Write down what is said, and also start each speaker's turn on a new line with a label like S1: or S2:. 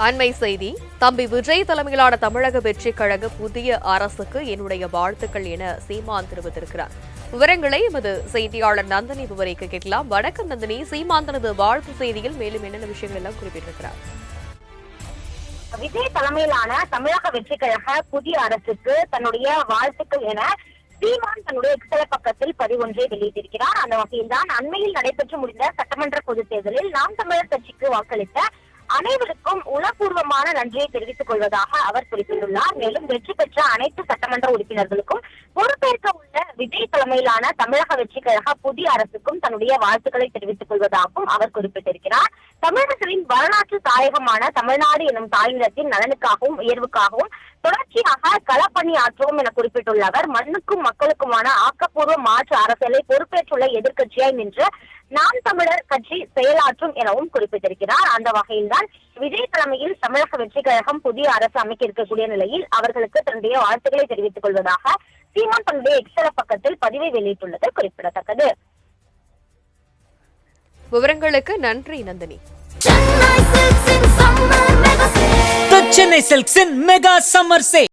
S1: அண்மை செய்தி. தம்பி விஜய் தலைமையிலான தமிழக வெற்றிக் கழக புதிய அரசுக்கு என்னுடைய வாழ்த்துக்கள் என சீமான் தெரிவித்திருக்கிறார். விவரங்களை எமது செய்தியாளர் நந்தினி விவரிக்க கேட்கலாம். வணக்கம் நந்தினி. சீமான் தனது வாழ்த்து செய்தியில் மேலும் என்னென்ன விஷயங்கள் எல்லாம் குறிப்பிட்டிருக்கிறார்?
S2: விஜய் தலைமையிலான தமிழக வெற்றிக் கழக புதிய அரசுக்கு தன்னுடைய வாழ்த்துக்கள் என சீமான் தன்னுடைய எக்ஸல பக்கத்தில் பதிவொன்றை வெளியிட்டிருக்கிறார். அந்த வகையில்தான் அண்மையில் நடைபெற்று முடிந்த சட்டமன்ற பொதுத் தேர்தலில் நாம் தமிழர் கட்சிக்கு வாக்களித்த அனைவருக்கும் உளப்பூர்வமான நன்றியை தெரிவித்துக் கொள்வதாக அவர் குறிப்பிட்டுள்ளார். மேலும் வெற்றி பெற்ற அனைத்து சட்டமன்ற உறுப்பினர்களுக்கும் பொறுப்பேற்க உள்ள விஜய் தலைமையிலான தமிழக வெற்றிக் கழக புதிய அரசுக்கும் தன்னுடைய வாழ்த்துக்களை தெரிவித்துக் கொள்வதாகவும் அவர் குறிப்பிட்டிருக்கிறார். தமிழர்களின் வரலாற்று தாயகமான தமிழ்நாடு எனும் தாய்நிலத்தின் நலனுக்காகவும் உயர்வுக்காகவும் தொடர்ச்சியாக களப்பணி ஆற்றுவோம் என குறிப்பிட்டுள்ள அவர், மண்ணுக்கும் மக்களுக்குமான ஆக்கப்பூர்வ மாற்று அரசியலை பொறுப்பேற்றுள்ள எதிர்க்கட்சியாய் நின்று நாம் தமிழர் கட்சி செயலாற்றும் எனவும் குறிப்பிட்டிருக்கிறார். அந்த வகையில்தான் விஜய் தலைமையில் தமிழக வெற்றிக் கழகம் புதிய அரசு அமைக்க இருக்கக்கூடிய நிலையில் அவர்களுக்கு தன்னுடைய வாழ்த்துக்களை தெரிவித்துக் கொள்வதாக சீமான் தன்னுடைய எக்ஸல பக்கத்தில் பதிவை வெளியிட்டுள்ளது குறிப்பிடத்தக்கது.
S1: விவரங்களுக்கு நன்றி Nandini.
S3: The Chennai Silks in Mega Summer Sale.